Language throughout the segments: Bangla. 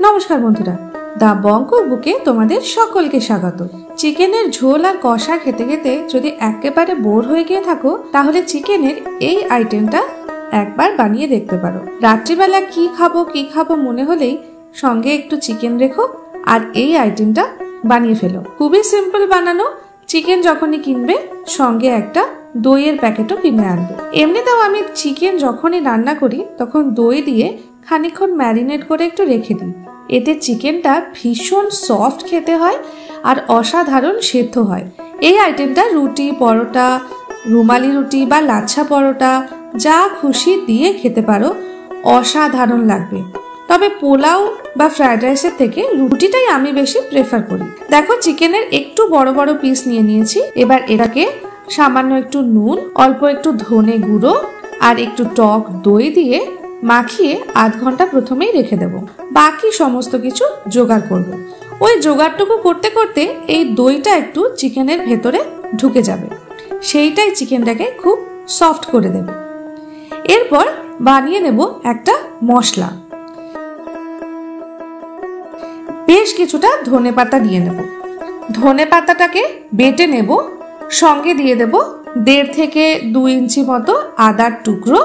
নমস্কার বন্ধুরা, দা বঙ্ক বুকে তোমাদের সকলকে স্বাগত। চিকেনের ঝোল আর কষা খেতে খেতে যদি একেবারে বোর হয়ে গিয়ে থাকো, তাহলে চিকেনের এই আইটেমটা একবার বানিয়ে দেখতে পারো। রাত্রিবেলা কি খাবো মনে হলেই সঙ্গে একটু চিকেন রেখো আর এই আইটেমটা বানিয়ে ফেলো। খুবই সিম্পল বানানো। চিকেন যখনই কিনবে সঙ্গে একটা দইয়ের প্যাকেটও কিনে আনবে। এমনিতেও আমি চিকেন যখনই রান্না করি তখন দই দিয়ে খানিকক্ষণ ম্যারিনেট করে একটু রেখে দিই। এতে চিকেনটা ভীষণ সফট খেতে হয় আর অসাধারণ সেদ্ধ হয়। এই আইটেমটা রুটি, পরোটা, রুমালি রুটি বা লাচ্ছা পরোটা যা খুশি দিয়ে খেতে পারো, অসাধারণ লাগবে। তবে পোলাও বা ফ্রাইড রাইসের থেকে রুটিটাই আমি বেশি প্রেফার করি। দেখো, চিকেনের একটু বড় বড় পিস নিয়ে নিয়েছি। এবার এটাকে সামান্য একটু নুন, অল্প একটু ধনে গুঁড়ো আর একটু টক দই দিয়ে মাখিয়ে আধ ঘন্টা প্রথমেই রেখে দেব। বাকি সমস্ত কিছু জোগাড় করব। ওই জোগাড়টুকু করতে করতে এই দইটা একটু চিকেনের ভেতরে ঢুকে যাবে, সেইটাই চিকেনটাকে খুব সফট করে দেবে। এরপর বানিয়ে নেব একটা মশলা। বেশ কিছুটা ধনে পাতা দিয়ে নেব। ধনে পাতাটাকে বেটে নেব। সঙ্গে দিয়ে দেব 1.5 থেকে 2 ইঞ্চি মতো আদার টুকরো,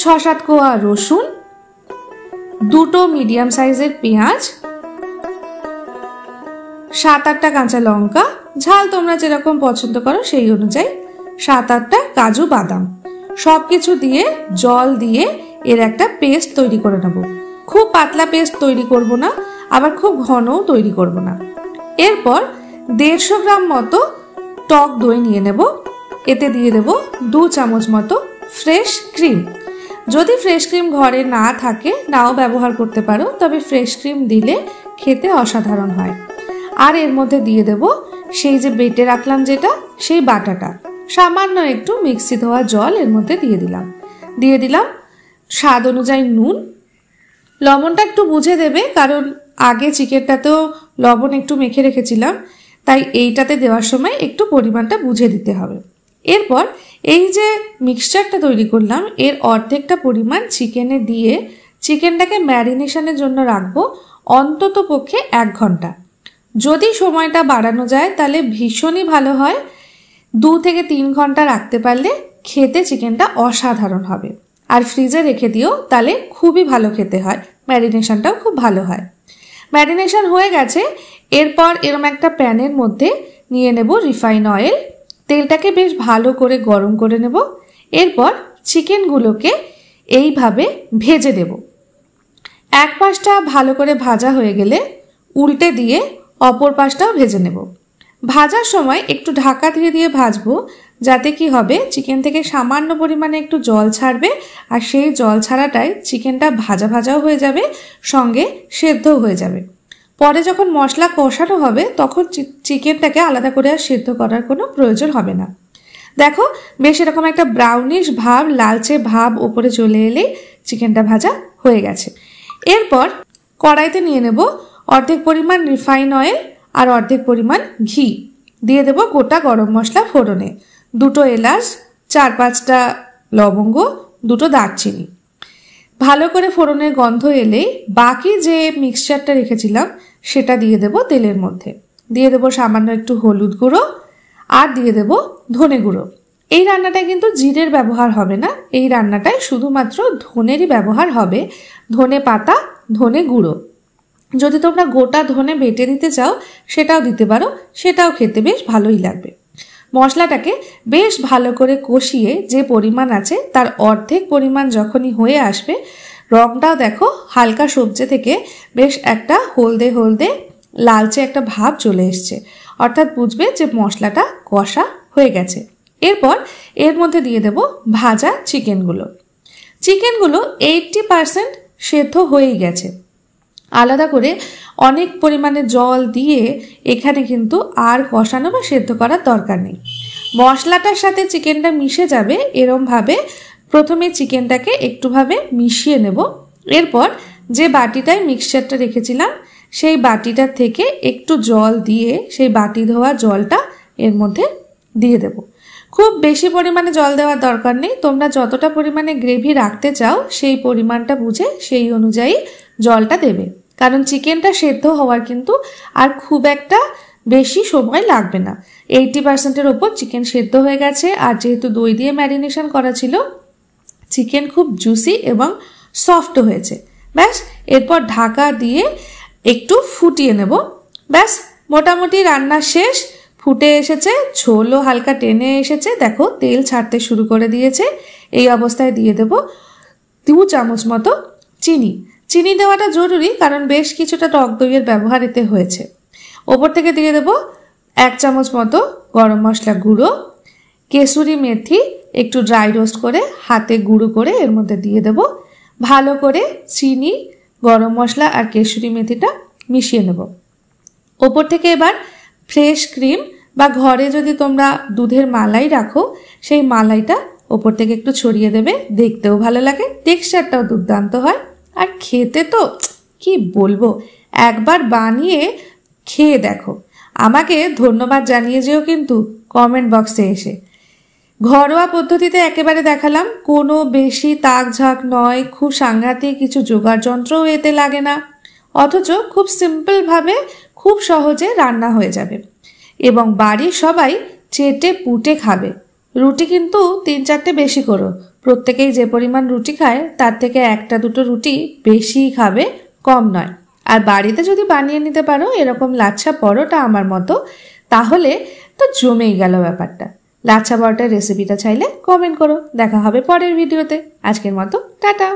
6-7 কোয়া রসুন, 2টো মিডিয়াম সাইজের পেঁয়াজ, 7-8টা কাঁচা লঙ্কা, ঝাল তোমরা যেরকম পছন্দ করো সেই অনুযায়ী, 7-8টা কাজু বাদাম। সবকিছু দিয়ে জল দিয়ে এর একটা পেস্ট তৈরি করে নেব। খুব পাতলা পেস্ট তৈরি করব না, আবার খুব ঘনও তৈরি করব না। এরপর 150 গ্রাম মতো টক দই নিয়ে নেব। এতে দিয়ে দেব 2 চামচ মতো ফ্রেশ ক্রিম। যদি ফ্রেশ ক্রিম ঘরে না থাকে নাও ব্যবহার করতে পারো, তবে ফ্রেশ ক্রিম দিলে খেতে অসাধারণ হয়। আর এর মধ্যে দিয়ে দেব সেই যে বেটে রাখলাম যেটা, সেই বাটাটা। সামান্য একটু মিক্সি ধোয়া জল এর মধ্যে দিয়ে দিলাম স্বাদ অনুযায়ী নুন। লবণটা একটু বুঝে দেবে, কারণ আগে চিকেনটাতেও লবণ একটু মেখে রেখেছিলাম, তাই এইটাতে দেওয়ার সময় একটু পরিমাণটা বুঝে দিতে হবে। এরপর এই যে মিক্সচারটা তৈরি করলাম, এর অর্ধেকটা পরিমাণ চিকেনে দিয়ে চিকেনটাকে ম্যারিনেশনের জন্য রাখবো অন্তত পক্ষে 1 ঘন্টা। যদি সময়টা বাড়ানো যায় তাহলে ভীষণই ভালো হয়। 2 থেকে 3 ঘন্টা রাখতে পারলে খেতে চিকেনটা অসাধারণ হবে। আর ফ্রিজে রেখে দিও, তাহলে খুবই ভালো খেতে হয়, ম্যারিনেশনটাও খুব ভালো হয়। ম্যারিনেশন হয়ে গেছে। এরপর এরম একটা প্যানের মধ্যে নিয়ে নেব রিফাইন অয়েল। তেলটাকে বেশ ভালো করে গরম করে নেব। এরপর চিকেনগুলোকে এইভাবে ভেজে দেব। এক পাশটা ভালো করে ভাজা হয়ে গেলে উল্টে দিয়ে অপর পাশটাও ভেজে নেব। ভাজার সময় একটু ঢাকা দিয়ে ভাজবো, যাতে কি হবে, চিকেন থেকে সামান্য পরিমাণে একটু জল ছাড়বে আর সেই জল ছাড়াটাই চিকেনটা ভাজাও হয়ে যাবে, সঙ্গে সেদ্ধও হয়ে যাবে। পরে যখন মশলা কষানো হবে তখন চিকেনটাকে আলাদা করে আর সেদ্ধ করার কোনো প্রয়োজন হবে না। দেখো, বেশ এরকম একটা ব্রাউনিশ ভাব, লালচে ভাব ওপরে চলে এলেই চিকেনটা ভাজা হয়ে গেছে। এরপর কড়াইতে নিয়ে নেব অর্ধেক পরিমাণ রিফাইন অয়েল আর অর্ধেক পরিমাণ ঘি। দিয়ে দেব গোটা গরম মশলা ফোড়নে, 2টো এলাচ, 4-5টা লবঙ্গ, 2টো দারচিনি। ভালো করে ফোড়নের গন্ধ এলেই বাকি যে মিক্সচারটা রেখেছিলাম সেটা দিয়ে দেব তেলের মধ্যে। দিয়ে দেব সামান্য একটু হলুদ গুঁড়ো আর দিয়ে দেব ধনে গুঁড়ো। এই রান্নাটায় কিন্তু জিরের ব্যবহার হবে না, এই রান্নাটায় শুধুমাত্র ধনেরই ব্যবহার হবে, ধনে পাতা, ধনে গুঁড়ো। যদি তোমরা গোটা ধনে বেটে দিতে চাও সেটাও দিতে পারো, সেটাও খেতে বেশ ভালোই লাগবে। মশলাটাকে বেশ ভালো করে কষিয়ে যে পরিমাণ আছে তার অর্ধেক পরিমাণ যখনই হয়ে আসবে, রংটাও দেখো হালকা সবজি থেকে বেশ একটা হলদে লালচে একটা ভাব চলে এসছে, অর্থাৎ বুঝবে যে মশলাটা কষা হয়ে গেছে। এরপর এর মধ্যে দিয়ে দেব ভাজা চিকেনগুলো। 80% সেদ্ধ হয়েই গেছে। আলাদা করে অনেক পরিমাণে জল দিয়ে এখানে কিন্তু আর কষানো বা সেদ্ধ করার দরকার নেই। মশলাটার সাথে চিকেনটা মিশে যাবে এরমভাবে প্রথমে চিকেনটাকে একটুভাবে মিশিয়ে নেব। এরপর যে বাটিটায় মিক্সচারটা রেখেছিলাম সেই বাটিটার থেকে একটু জল দিয়ে সেই বাটি ধোয়া জলটা এর মধ্যে দিয়ে দেব। খুব বেশি পরিমাণে জল দেওয়ার দরকার নেই, তোমরা যতটা পরিমাণে গ্রেভি রাখতে চাও সেই পরিমাণটা বুঝে সেই অনুযায়ী জলটা দেবে, কারণ চিকেনটা সেদ্ধ হওয়ার কিন্তু আর খুব একটা বেশি সময় লাগবে না। 80%-এর ওপর চিকেন সেদ্ধ হয়ে গেছে, আর যেহেতু দই দিয়ে ম্যারিনেশন করা ছিল চিকেন খুব জুসি এবং সফট হয়েছে। ব্যাস, এরপর ঢাকা দিয়ে একটু ফুটিয়ে নেব। ব্যাস, মোটামুটি রান্না শেষ, ফুটে এসেছে, ঝোলও হালকা টেনে এসেছে, দেখো তেল ছাড়তে শুরু করে দিয়েছে। এই অবস্থায় দিয়ে দেব 2 চামচ মতো চিনি। চিনি দেওয়াটা জরুরি, কারণ বেশ কিছুটা টক দইয়ের ব্যবহার এতে হয়েছে। ওপর থেকে দিয়ে দেব 1 চামচ মতো গরম মশলা গুঁড়ো, কেসুরি মেথি একটু ড্রাই রোস্ট করে হাতে গুঁড়ো করে এর মধ্যে দিয়ে দেব। ভালো করে চিনি, গরম মশলা আর কেসুরি মেথিটা মিশিয়ে নেব। ওপর থেকে এবার ফ্রেশ ক্রিম বা ঘরে যদি তোমরা দুধের মালাই রাখো সেই মালাইটা ওপর থেকে একটু ছড়িয়ে দেবে। দেখতেও ভালো লাগে, টেক্সচারটাও দুর্দান্ত হয়, আর খেতে তো কি বলবো, একবার বানিয়ে খেয়ে দেখো। আমাকে ধন্যবাদ জানিয়ে যেও কিন্তু কমেন্ট বক্সে এসে। ঘরোয়া পদ্ধতিতে একেবারে দেখালাম, কোনো বেশি তাক ঝাঁক নয়, খুব সাংঘাতিক কিছু জোগাড় যন্ত্রও এতে লাগে না, অথচ খুব সিম্পলভাবে খুব সহজে রান্না হয়ে যাবে এবং বাড়ির সবাই চেটে পুটে খাবে। রুটি কিন্তু 3-4টে বেশি করো, প্রত্যেকেই যে পরিমাণ রুটি খায় তার থেকে 1-2 রুটি বেশিই খাবে, কম নয়। আর বাড়িতে যদি বানিয়ে নিতে পারো এরকম লাচ্ছা পরোটা আমার মতো, তাহলে তো জমেই গেল ব্যাপারটা। লাচ্ছা পরোটার রেসিপিটা চাইলে কমেন্ট করো। দেখা হবে পরের ভিডিওতে। আজকের মতো টাটা।